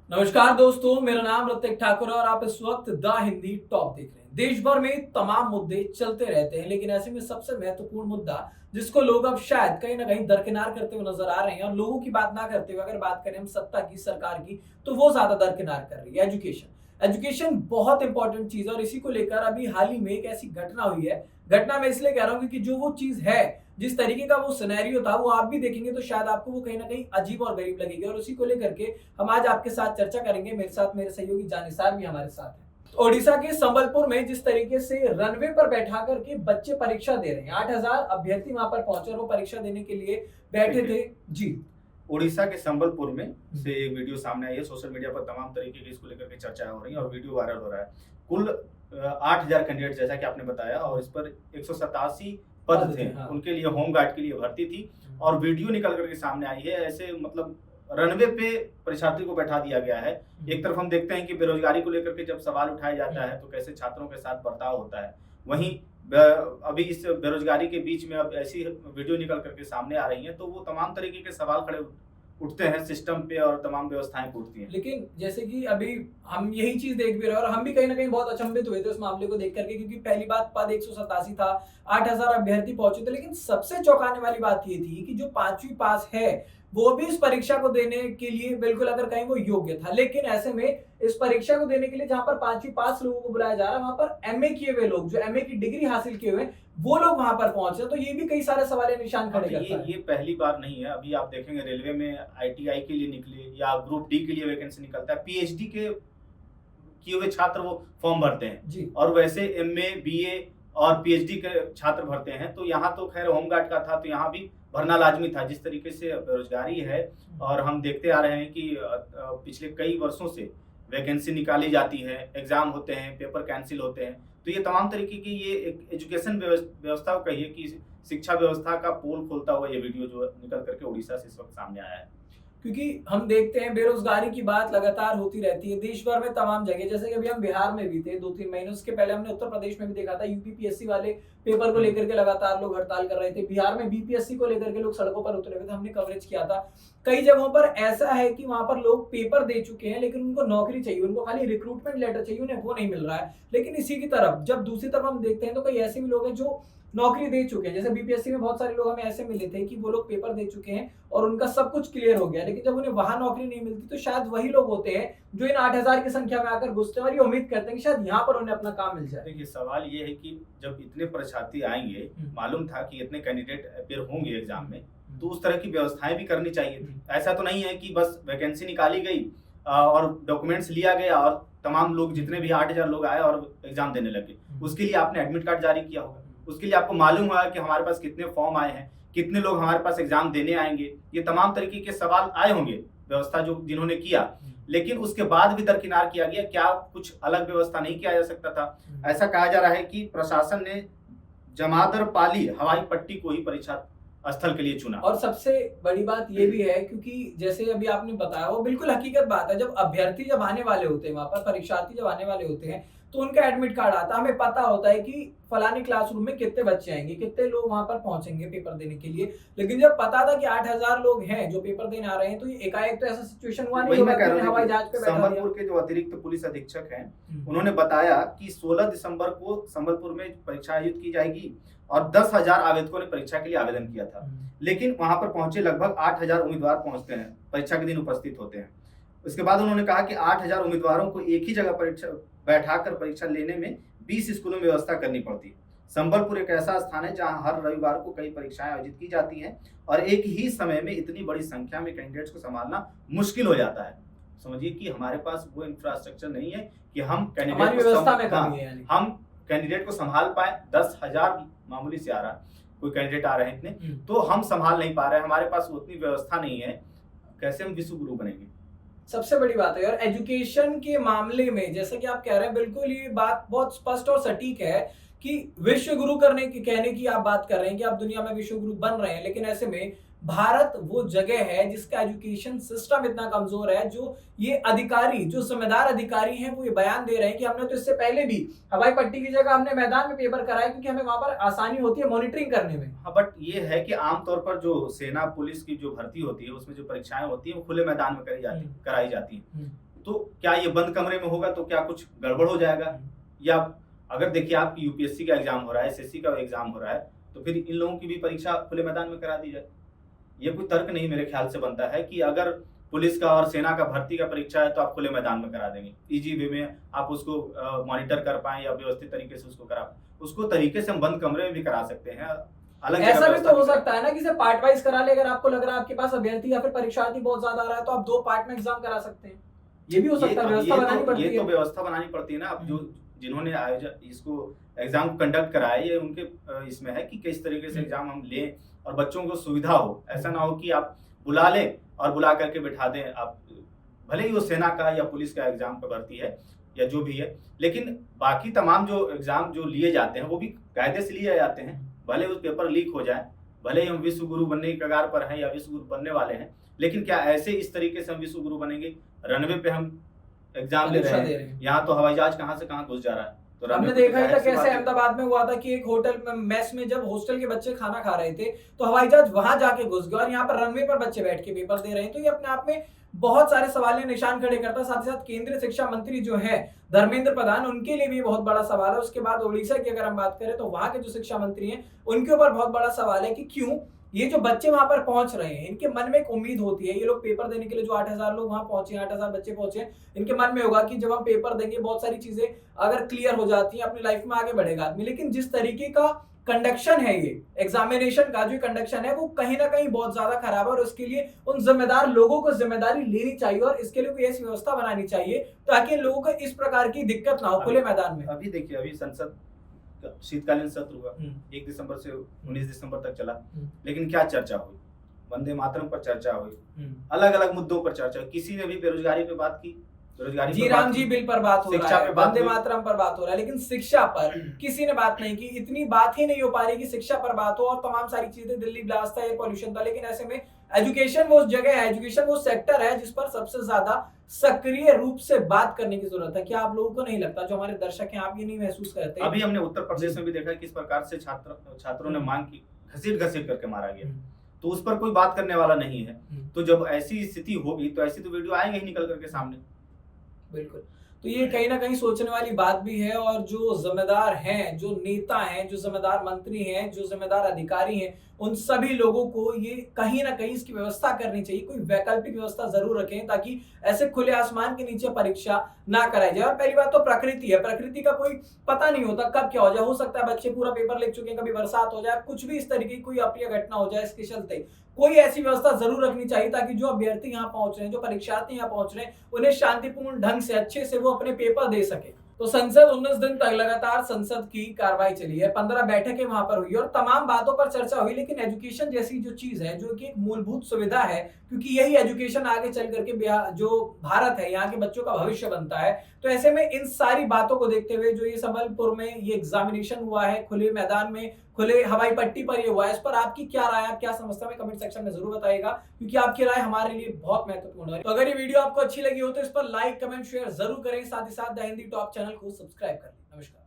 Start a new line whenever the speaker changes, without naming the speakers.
नमस्कार दोस्तों, मेरा नाम ऋतिक ठाकुर है और आप इस वक्त द हिंदी टॉप देख रहे हैं। देश भर में तमाम मुद्दे चलते रहते हैं, लेकिन ऐसे में सबसे महत्वपूर्ण मुद्दा जिसको लोग अब शायद कहीं ना कहीं दरकिनार करते हुए नजर आ रहे हैं, और लोगों की बात ना करते हुए अगर बात करें हम सत्ता की, सरकार की, तो वो ज्यादा दरकिनार कर रही है। एजुकेशन एजुकेशन बहुत इंपॉर्टेंट चीज है, और इसी को लेकर अभी हाल ही में एक ऐसी घटना हुई है। घटना मैं इसलिए कह रहा हूँ क्योंकि जो वो चीज है, जिस तरीके का वो सिनेरियो था, वो आप भी देखेंगे तो शायद आपको वो कहीं ना कहीं अजीब और गरीब लगेगी, और उसी को लेकर के हम आज आपके साथ चर्चा करेंगे। मेरे साथ मेरे सहयोगी जानिसार भी हमारे साथ हैं। तो ओडिशा के संबलपुर में जिस तरीके से रनवे पर बैठा करके बच्चे परीक्षा दे रहे हैं, 8,000 अभ्यर्थी वहां पर पहुंचे और वो परीक्षा देने के लिए बैठे थे जी।
उड़ीसा के संबलपुर में से एक वीडियो सामने आई है। सोशल मीडिया पर तमाम तरीके की इसको लेकर के चर्चा हो रही है और वीडियो वायरल हो रहा है। कुल 8,000 कैंडिडेट जैसा कि आपने बताया, और इस पर 187 पद थे।
हाँ।
उनके लिए होमगार्ड के लिए भर्ती थी, और वीडियो निकल करके सामने आई है। ऐसे मतलब रनवे पे परीक्षार्थी को बैठा दिया गया है। एक तरफ हम देखते हैं कि बेरोजगारी को लेकर के जब सवाल उठाया जाता है तो कैसे छात्रों के साथ बर्ताव होता है, वहीं अभी इस बेरोजगारी के बीच में अब ऐसी वीडियो निकल करके सामने आ रही हैं, तो वो तमाम तरीके के सवाल खड़े उठते हैं सिस्टम पे, और तमाम व्यवस्थाएं टूटती हैं।
लेकिन जैसे कि अभी हम यही चीज देख भी रहे हैं, और हम भी कहीं ना कहीं बहुत अचंभित हुए थे उस मामले को देख करके, क्योंकि पहली बात पद 187 था, 8,000 अभ्यर्थी पहुंचे थे। लेकिन सबसे चौंकाने वाली बात ये थी कि जो 5वीं पास है वो भी इस परीक्षा को देने के लिए बिल्कुल अगर कहीं वो योग्य था। लेकिन ऐसे में इस परीक्षा को देने के लिए जहां पर 5वीं पास लोगों को बुलाया जा रहा है, वहां पर एमए किए हुए लोग, जो एमए की डिग्री हासिल किए हुए, वो लोग वहां पर पहुंचे। तो ये भी कई सारे सवाल निशान खड़े करता है।
ये पहली बार नहीं है। अभी आप देखेंगे रेलवे में आईटीआई के लिए निकले या ग्रुप डी के लिए वैकेंसी निकलता है, पीएचडी के किए हुए छात्र वो फॉर्म भरते हैं
जी।
और वैसे एमए बीए और पीएचडी के छात्र भरते हैं। तो यहाँ तो खैर होमगार्ड का था, तो यहाँ भी भरना लाजमी था। जिस तरीके से बेरोजगारी है, और हम देखते आ रहे हैं कि पिछले कई वर्षों से वैकेंसी निकाली जाती है, एग्जाम होते हैं, पेपर कैंसिल होते हैं, तो ये तमाम तरीके की ये एक एजुकेशन व्यवस्था को कहिए कि शिक्षा व्यवस्था का पोल खोलता हुआ ये वीडियो जो निकल करके उड़ीसा से इस वक्त सामने आया है।
क्योंकि हम देखते हैं बेरोजगारी की बात लगातार होती रहती है देश भर में तमाम जगह। जैसे कि अभी हम बिहार में भी थे 2-3 महीने, उसके पहले हमने उत्तर प्रदेश में भी देखा था, यूपीपीएससी वाले पेपर को लेकर के लगातार लोग हड़ताल कर रहे थे। बिहार में बीपीएससी को लेकर के लोग सड़कों पर उतरे हुए थे, हमने कवरेज किया था। कई जगहों पर ऐसा है कि वहां पर लोग पेपर दे चुके हैं, लेकिन उनको नौकरी चाहिए, उनको खाली रिक्रूटमेंट लेटर चाहिए, उन्हें वो नहीं मिल रहा है। लेकिन इसी की तरफ जब दूसरी तरफ हम देखते हैं तो कई ऐसे भी लोग हैं जो नौकरी दे चुके हैं। जैसे बीपीएससी में बहुत सारे लोग हमें ऐसे मिले थे कि वो लोग पेपर दे चुके हैं और उनका सब कुछ क्लियर हो गया, लेकिन जब उन्हें वहां नौकरी नहीं मिलती तो शायद वही लोग होते हैं जो इन 8,000 की संख्या में आकर घुसते हैं और ये उम्मीद करते हैं कि शायद यहाँ पर उन्हें अपना काम मिल जाए।
देखिए, सवाल ये है कि जब इतने परीक्षार्थी आएंगे, मालूम था कि इतने कैंडिडेट अपेयर होंगे एग्जाम में, तो उस तरह की व्यवस्थाएं भी करनी चाहिए थी। ऐसा तो नहीं है कि बस वैकेंसी निकाली गई और डॉक्यूमेंट्स लिया गया और तमाम लोग, जितने भी 8,000 लोग आए और एग्जाम देने लगे। उसके लिए आपने एडमिट कार्ड जारी किया होगा, उसके लिए आपको मालूम होगा कि हमारे पास कितने फॉर्म आए हैं, कितने लोग हमारे पास एग्जाम देने आएंगे। ये तमाम तरीके के सवाल आए होंगे व्यवस्था जो जिन्होंने किया, लेकिन उसके बाद भी दरकिनार किया गया। क्या कुछ अलग व्यवस्था नहीं किया जा सकता था? ऐसा कहा जा रहा है कि प्रशासन ने जमादरपाली हवाई पट्टी को ही परीक्षा स्थल के लिए चुना।
और सबसे बड़ी बात ये भी है, क्योंकि जैसे अभी आपने बताया वो बिल्कुल हकीकत बात है। जब अभ्यर्थी जब आने वाले होते हैं वहां पर, परीक्षार्थी जब आने वाले होते हैं, तो उनका एडमिट कार्ड आता है, हमें पता होता है कि फलानी क्लासरूम में कितने बच्चे आएंगे, कितने लोग वहां पर पहुंचेंगे पेपर देने के लिए। लेकिन जब पता था कि 8,000 लोग हैं जो पेपर देने आ रहे हैं, तो ये एकाएक तो ऐसा सिचुएशन हुआ नहीं हवाई जहाज पे बैठा दिया।
संबलपुर के जो अतिरिक्त पुलिस अधीक्षक हैं, उन्होंने बताया कि 16 दिसंबर को संबलपुर में परीक्षा आयोजित की जाएगी और 10,000 आवेदकों ने परीक्षा के लिए आवेदन किया था। लेकिन वहां पर पहुंचे लगभग 8,000 उम्मीदवार पहुंचते हैं, परीक्षा के दिन उपस्थित होते हैं। उसके बाद उन्होंने कहा कि 8,000 उम्मीदवारों को एक ही जगह परीक्षा बैठाकर परीक्षा लेने में 20 स्कूलों में व्यवस्था करनी पड़ती है। संबलपुर एक ऐसा स्थान है जहां हर रविवार को कई परीक्षाएं आयोजित की जाती हैं, और एक ही समय में इतनी बड़ी संख्या में कैंडिडेट्स को संभालना मुश्किल हो जाता है। समझिए कि हमारे पास वो इंफ्रास्ट्रक्चर नहीं है कि हम कैंडिडेट को संभाल पाए। 10,000 मामूली से आ रहा, कोई कैंडिडेट आ रहे हैं इतने, तो हम संभाल नहीं पा रहे हैं। हमारे पास उतनी व्यवस्था नहीं है, कैसे हम विश्व गुरु बनेंगे?
सबसे बड़ी बात है। और एजुकेशन के मामले में जैसा कि आप कह रहे हैं, बिल्कुल ये बात बहुत स्पष्ट और सटीक है कि विश्व गुरु करने की, कहने की आप बात कर रहे हैं कि आप दुनिया में विश्व गुरु बन रहे हैं। लेकिन ऐसे में भारत वो जगह है जिसका एजुकेशन सिस्टम इतना कमजोर है, जो ये अधिकारी, जो जिम्मेदार अधिकारी हैं, वो ये बयान दे रहे हैं कि हमने तो इससे पहले भी हवाई पट्टी की जगह हमने मैदान में पेपर कराए, क्योंकि हमें वहां पर आसानी होती है मॉनिटरिंग करने में।
हाँ, बट ये है कि आमतौर पर जो सेना पुलिस की जो भर्ती होती है, उसमें जो परीक्षाएं होती है वो खुले मैदान में कराई जाती है। तो क्या ये बंद कमरे में होगा तो क्या कुछ गड़बड़ हो जाएगा? या अगर देखिए आपकी यूपीएससी का एग्जाम हो रहा है, एसएससी का एग्जाम हो रहा है, तो फिर इन लोगों की भी परीक्षा खुले मैदान में करा दी जाए। ये कोई तर्क नहीं मेरे ख्याल से बनता है कि अगर पुलिस का और सेना का भर्ती का परीक्षा है तो आप खुले मैदान में करा देंगे, इजी वे में आप उसको मॉनिटर कर पाएं या व्यवस्थित तरीके से उसको करा पाएं। उसको तरीके से हम बंद कमरे में भी करा सकते हैं। अलग
ऐसा भी तो हो सकता है ना कि सिर्फ पार्ट वाइज करा ले, अगर आपको लग रहा है आपके पास अभ्यर्थी या फिर परीक्षार्थी बहुत ज्यादा आ रहा है तो आप 2 पार्ट में एग्जाम करा सकते हैं। ये भी हो सकता है, व्यवस्था बनानी पड़ती है।
ये तो व्यवस्था बनानी पड़ती है ना। अब जो जिन्होंने आयोजन इसको एग्जाम कंडक्ट कराया, ये उनके इसमें है कि किस तरीके से एग्जाम हम लें और बच्चों को सुविधा हो। ऐसा ना हो कि आप बुला लें और बुला करके बिठा दें। आप भले ही वो सेना का या पुलिस का एग्जाम पर भर्ती है या जो भी है, लेकिन बाकी तमाम जो एग्जाम जो लिए जाते हैं वो भी कायदे से लिए जाते हैं। भले उस पेपर लीक हो जाए, भले ही हम विश्व गुरु बनने की कगार पर हैं या विश्व गुरु बनने वाले हैं, लेकिन क्या ऐसे इस तरीके से हम विश्व गुरु बनेंगे? रनवे पे हम एग्जाम ले रहे हैं, यहाँ तो हवाई जहाज कहाँ से कहाँ घुस जा रहा है। तो
हमने देखा ही था कैसे अहमदाबाद में हुआ था कि एक होटल में मेस में जब हॉस्टल के बच्चे खाना खा रहे थे तो हवाई जहाज वहां जाके घुस गया और यहाँ पर रनवे पर बच्चे बैठ के पेपर दे रहे हैं। तो ये अपने आप में बहुत सारे सवालिया निशान खड़े करता है। साथ ही साथ केंद्रीय शिक्षा मंत्री जो है धर्मेंद्र प्रधान, उनके लिए भी बहुत बड़ा सवाल है। उसके बाद उड़ीसा की अगर हम बात करें तो वहां के जो शिक्षा मंत्री हैं उनके ऊपर बहुत बड़ा सवाल है कि क्यों ये जो बच्चे वहां पर पहुंच रहे हैं, इनके मन में एक उम्मीद होती है। ये लोग पेपर देने के लिए जो 8000 लोग वहां पहुंचे, 8000 बच्चे पहुंचे, इनके मन में होगा कि जब हम पेपर देंगे बहुत सारी चीजें अगर क्लियर हो जाती हैं, अपनी लाइफ में आगे बढ़ेगा आदमी। लेकिन जिस तरीके का कंडक्शन है, ये एग्जामिनेशन का जो कंडक्शन है वो कहीं ना कहीं बहुत ज्यादा खराब है और उसके लिए उन जिम्मेदार लोगों को जिम्मेदारी लेनी चाहिए और इसके लिए कोई ऐसी व्यवस्था बनानी चाहिए ताकि लोगों को इस प्रकार की दिक्कत ना हो खुले मैदान में।
अभी देखिए, अभी संसद शीतकालीन सत्र हुआ 1 दिसंबर से 19 दिसंबर तक चला, लेकिन क्या चर्चा हुई? वंदे मातरम पर चर्चा हुई, अलग अलग मुद्दों पर चर्चा हुई। किसी ने भी बेरोजगारी पे बात की,
जी राम जी बिल पर बात हो रहा है, वंदे मातरम पर बात हो रहा है, लेकिन शिक्षा पर किसी ने बात नहीं की। इतनी बात ही नहीं हो पा रही कि शिक्षा पर बात हो और तमाम सारी चीजें। दिल्ली ब्लास्ट था, एयर पॉल्यूशन था, लेकिन ऐसे में एजुकेशन वो जगह है, एजुकेशन वो सेक्टर है जिस पर सबसे ज्यादा सक्रिय रूप से बात करने की जरूरत है। क्या आप लोगों को नहीं लगता, जो हमारे दर्शक हैं, आप ये नहीं महसूस करते?
अभी हमने उत्तर प्रदेश में भी देखा किस प्रकार से छात्रों ने मांग की, घसीट करके मारा गया, तो उस पर कोई बात करने वाला नहीं है। तो जब ऐसी स्थिति होगी तो ऐसी तो वीडियो आएगी ही निकल करके सामने।
बिल्कुल, तो ये कहीं ना कहीं सोचने वाली बात भी है। और जो जिम्मेदार हैं, जो नेता हैं, जो जिम्मेदार मंत्री हैं, जो जिम्मेदार अधिकारी हैं, उन सभी लोगों को ये कहीं ना कहीं इसकी व्यवस्था करनी चाहिए। कोई वैकल्पिक व्यवस्था जरूर रखें ताकि ऐसे खुले आसमान के नीचे परीक्षा ना कराई जाए। और पहली बात तो प्रकृति है, प्रकृति का कोई पता नहीं होता कब क्या हो जाए। हो सकता है बच्चे पूरा पेपर लिख चुके हैं, कभी बरसात हो जाए, कुछ भी इस तरीके की कोई अप्रिय घटना हो जाए। इसके चलते कोई ऐसी व्यवस्था जरूर रखनी चाहिए ताकि जो अभ्यर्थी यहाँ पहुंच रहे हैं, जो परीक्षार्थी यहाँ पहुंच रहे हैं, उन्हें शांतिपूर्ण ढंग से अच्छे से वो अपने पेपर दे सके। तो संसद 19 दिन तक लगातार संसद की कार्रवाई चली है, 15 बैठकें वहां पर हुई और तमाम बातों पर चर्चा हुई। लेकिन एजुकेशन जैसी जो चीज है, जो कि एक मूलभूत सुविधा है, क्योंकि यही एजुकेशन आगे चल करके जो भारत है, यहाँ के बच्चों का भविष्य बनता है। तो ऐसे में इन सारी बातों को देखते हुए जो ये संबलपुर में ये एग्जामिनेशन हुआ है, खुले मैदान में, खुले हवाई पट्टी पर ये हुआ है, इस पर आपकी क्या राय, आप क्या समझते हैं, कमेंट सेक्शन में जरूर बताइएगा, क्योंकि आपकी राय हमारे लिए बहुत महत्वपूर्ण है। तो अगर ये वीडियो आपको अच्छी लगी हो तो इस पर लाइक, कमेंट, शेयर जरूर करें। साथ ही साथ द हिंदी टॉप चैनल को सब्सक्राइब करें। नमस्कार।